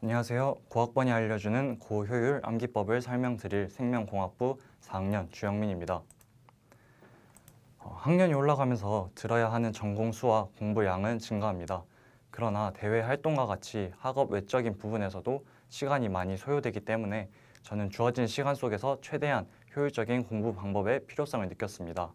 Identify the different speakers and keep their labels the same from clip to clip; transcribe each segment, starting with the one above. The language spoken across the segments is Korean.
Speaker 1: 안녕하세요. 고학번이 알려주는 고효율 암기법을 설명드릴 생명공학부 4학년 주영민입니다. 학년이 올라가면서 들어야 하는 전공 수와 공부 양은 증가합니다. 그러나 대외 활동과 같이 학업 외적인 부분에서도 시간이 많이 소요되기 때문에 저는 주어진 시간 속에서 최대한 효율적인 공부 방법의 필요성을 느꼈습니다.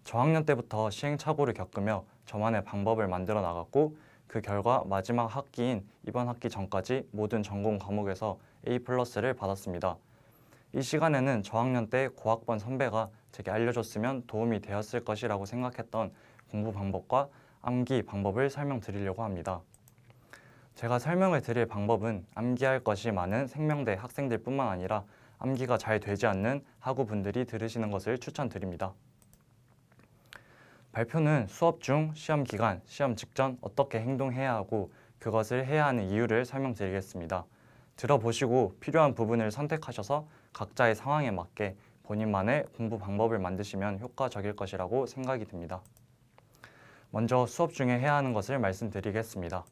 Speaker 1: 저학년 때부터 시행착오를 겪으며 저만의 방법을 만들어 나갔고 그 결과 마지막 학기인 이번 학기 전까지 모든 전공 과목에서 A+를 받았습니다. 이 시간에는 저학년 때 고학번 선배가 제게 알려줬으면 도움이 되었을 것이라고 생각했던 공부 방법과 암기 방법을 설명드리려고 합니다. 제가 설명을 드릴 방법은 암기할 것이 많은 생명대 학생들 뿐만 아니라 암기가 잘 되지 않는 학우분들이 들으시는 것을 추천드립니다. 발표는 수업 중, 시험 기간, 시험 직전 어떻게 행동해야 하고 그것을 해야 하는 이유를 설명드리겠습니다. 들어보시고 필요한 부분을 선택하셔서 각자의 상황에 맞게 본인만의 공부 방법을 만드시면 효과적일 것이라고 생각이 듭니다. 먼저 수업 중에 해야 하는 것을 말씀드리겠습니다.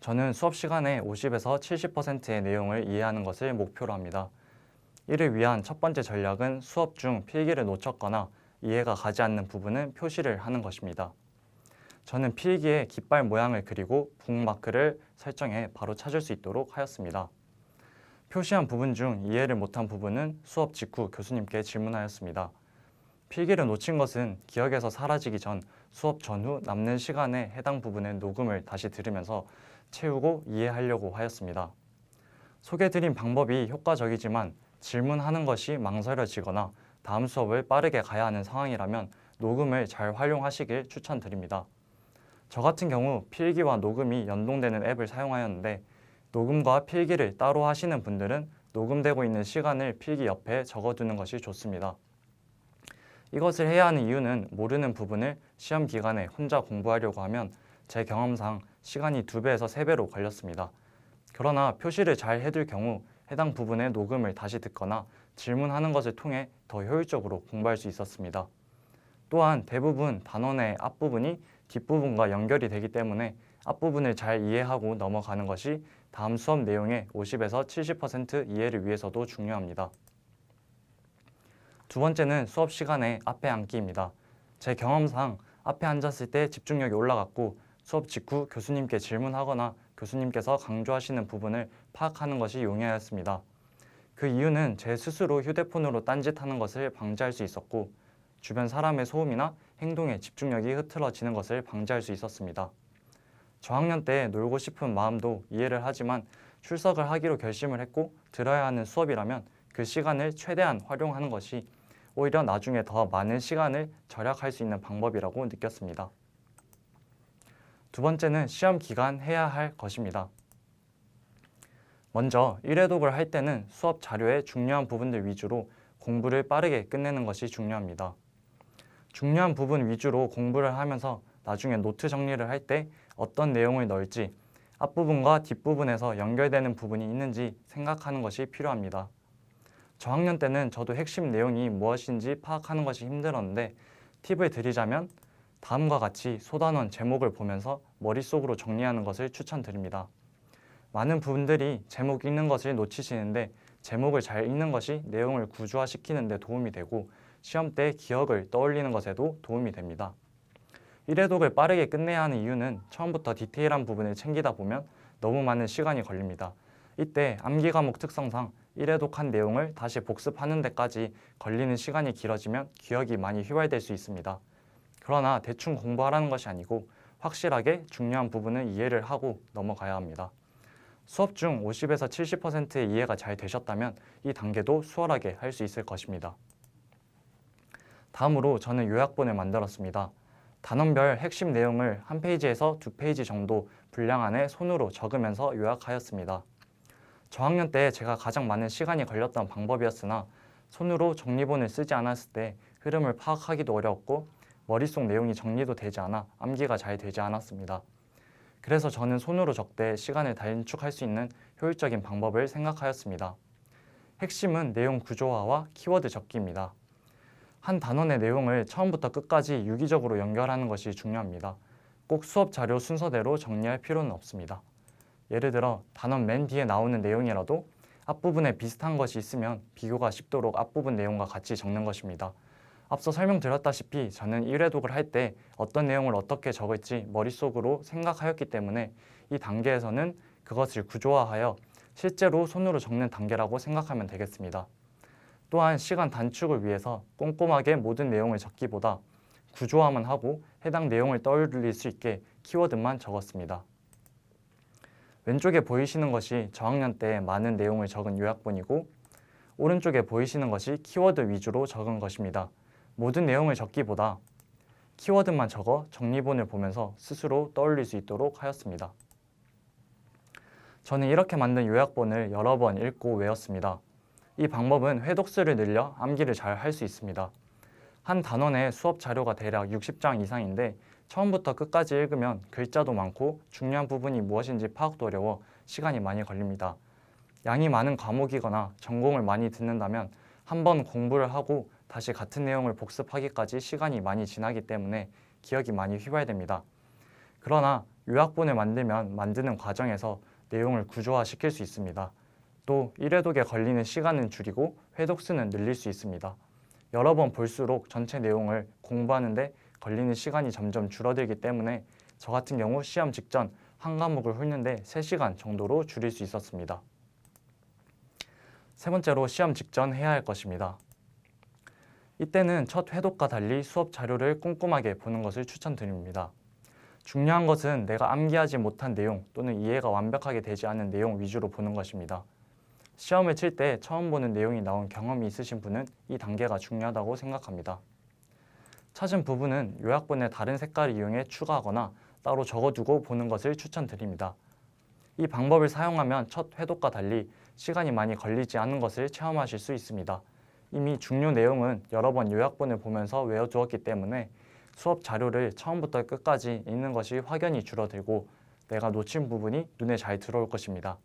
Speaker 1: 저는 수업 시간에 50에서 70%의 내용을 이해하는 것을 목표로 합니다. 이를 위한 첫 번째 전략은 수업 중 필기를 놓쳤거나 이해가 가지 않는 부분은 표시를 하는 것입니다. 저는 필기에 깃발 모양을 그리고 북마크를 설정해 바로 찾을 수 있도록 하였습니다. 표시한 부분 중 이해를 못한 부분은 수업 직후 교수님께 질문하였습니다. 필기를 놓친 것은 기억에서 사라지기 전 수업 전후 남는 시간에 해당 부분의 녹음을 다시 들으면서 채우고 이해하려고 하였습니다. 소개드린 방법이 효과적이지만 질문하는 것이 망설여지거나 다음 수업을 빠르게 가야 하는 상황이라면 녹음을 잘 활용하시길 추천드립니다. 저 같은 경우 필기와 녹음이 연동되는 앱을 사용하였는데 녹음과 필기를 따로 하시는 분들은 녹음되고 있는 시간을 필기 옆에 적어두는 것이 좋습니다. 이것을 해야 하는 이유는 모르는 부분을 시험 기간에 혼자 공부하려고 하면 제 경험상 시간이 2배에서 3배로 걸렸습니다. 그러나 표시를 잘 해둘 경우 해당 부분의 녹음을 다시 듣거나 질문하는 것을 통해 더 효율적으로 공부할 수 있었습니다. 또한 대부분 단원의 앞부분이 뒷부분과 연결이 되기 때문에 앞부분을 잘 이해하고 넘어가는 것이 다음 수업 내용의 50에서 70% 이해를 위해서도 중요합니다. 두 번째는 수업 시간에 앞에 앉기입니다. 제 경험상 앞에 앉았을 때 집중력이 올라갔고 수업 직후 교수님께 질문하거나 교수님께서 강조하시는 부분을 파악하는 것이 용이하였습니다. 그 이유는 제 스스로 휴대폰으로 딴짓하는 것을 방지할 수 있었고 주변 사람의 소음이나 행동에 집중력이 흐트러지는 것을 방지할 수 있었습니다. 저학년 때 놀고 싶은 마음도 이해를 하지만 출석을 하기로 결심을 했고 들어야 하는 수업이라면 그 시간을 최대한 활용하는 것이 오히려 나중에 더 많은 시간을 절약할 수 있는 방법이라고 느꼈습니다. 두 번째는 시험 기간 해야 할 것입니다. 먼저 1회독을 할 때는 수업 자료의 중요한 부분들 위주로 공부를 빠르게 끝내는 것이 중요합니다. 중요한 부분 위주로 공부를 하면서 나중에 노트 정리를 할 때 어떤 내용을 넣을지 앞부분과 뒷부분에서 연결되는 부분이 있는지 생각하는 것이 필요합니다. 저학년 때는 저도 핵심 내용이 무엇인지 파악하는 것이 힘들었는데 팁을 드리자면 다음과 같이 소단원 제목을 보면서 머릿속으로 정리하는 것을 추천드립니다. 많은 분들이 제목 읽는 것을 놓치시는데 제목을 잘 읽는 것이 내용을 구조화시키는 데 도움이 되고 시험 때 기억을 떠올리는 것에도 도움이 됩니다. 1회독을 빠르게 끝내야 하는 이유는 처음부터 디테일한 부분을 챙기다 보면 너무 많은 시간이 걸립니다. 이때 암기 과목 특성상 1회독한 내용을 다시 복습하는 데까지 걸리는 시간이 길어지면 기억이 많이 휘발될 수 있습니다. 그러나 대충 공부하라는 것이 아니고 확실하게 중요한 부분은 이해를 하고 넘어가야 합니다. 수업 중 50에서 70%의 이해가 잘 되셨다면 이 단계도 수월하게 할 수 있을 것입니다. 다음으로 저는 요약본을 만들었습니다. 단원별 핵심 내용을 한 페이지에서 2페이지 정도 분량 안에 손으로 적으면서 요약하였습니다. 저학년 때 제가 가장 많은 시간이 걸렸던 방법이었으나 손으로 정리본을 쓰지 않았을 때 흐름을 파악하기도 어려웠고 머릿속 내용이 정리도 되지 않아 암기가 잘 되지 않았습니다. 그래서 저는 손으로 적되 시간을 단축할 수 있는 효율적인 방법을 생각하였습니다. 핵심은 내용 구조화와 키워드 적기입니다. 한 단원의 내용을 처음부터 끝까지 유기적으로 연결하는 것이 중요합니다. 꼭 수업 자료 순서대로 정리할 필요는 없습니다. 예를 들어 단원 맨 뒤에 나오는 내용이라도 앞부분에 비슷한 것이 있으면 비교가 쉽도록 앞부분 내용과 같이 적는 것입니다. 앞서 설명드렸다시피 저는 1회독을 할 때 어떤 내용을 어떻게 적을지 머릿속으로 생각하였기 때문에 이 단계에서는 그것을 구조화하여 실제로 손으로 적는 단계라고 생각하면 되겠습니다. 또한 시간 단축을 위해서 꼼꼼하게 모든 내용을 적기보다 구조화만 하고 해당 내용을 떠올릴 수 있게 키워드만 적었습니다. 왼쪽에 보이시는 것이 저학년 때 많은 내용을 적은 요약본이고 오른쪽에 보이시는 것이 키워드 위주로 적은 것입니다. 모든 내용을 적기보다 키워드만 적어 정리본을 보면서 스스로 떠올릴 수 있도록 하였습니다. 저는 이렇게 만든 요약본을 여러 번 읽고 외웠습니다. 이 방법은 회독수를 늘려 암기를 잘 할 수 있습니다. 한 단원의 수업 자료가 대략 60장 이상인데 처음부터 끝까지 읽으면 글자도 많고 중요한 부분이 무엇인지 파악도 어려워 시간이 많이 걸립니다. 양이 많은 과목이거나 전공을 많이 듣는다면 한 번 공부를 하고 다시 같은 내용을 복습하기까지 시간이 많이 지나기 때문에 기억이 많이 휘발됩니다. 그러나 요약본을 만들면 만드는 과정에서 내용을 구조화시킬 수 있습니다. 또 1회독에 걸리는 시간은 줄이고 회독수는 늘릴 수 있습니다. 여러 번 볼수록 전체 내용을 공부하는데 걸리는 시간이 점점 줄어들기 때문에 저 같은 경우 시험 직전 한 과목을 훑는데 3시간 정도로 줄일 수 있었습니다. 세 번째로 시험 직전 해야 할 것입니다. 이때는 첫 회독과 달리 수업 자료를 꼼꼼하게 보는 것을 추천드립니다. 중요한 것은 내가 암기하지 못한 내용 또는 이해가 완벽하게 되지 않은 내용 위주로 보는 것입니다. 시험을 칠 때 처음 보는 내용이 나온 경험이 있으신 분은 이 단계가 중요하다고 생각합니다. 찾은 부분은 요약본의 다른 색깔을 이용해 추가하거나 따로 적어두고 보는 것을 추천드립니다. 이 방법을 사용하면 첫 회독과 달리 시간이 많이 걸리지 않은 것을 체험하실 수 있습니다. 이미 중요 내용은 여러 번 요약본을 보면서 외워두었기 때문에 수업 자료를 처음부터 끝까지 읽는 것이 확연히 줄어들고 내가 놓친 부분이 눈에 잘 들어올 것입니다.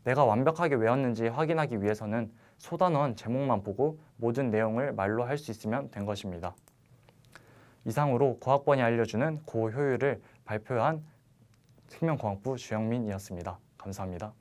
Speaker 1: 내가 완벽하게 외웠는지 확인하기 위해서는 소단원 제목만 보고 모든 내용을 말로 할 수 있으면 된 것입니다. 이상으로 고학번이 알려주는 고효율을 발표한 생명공학부 주영민이었습니다. 감사합니다.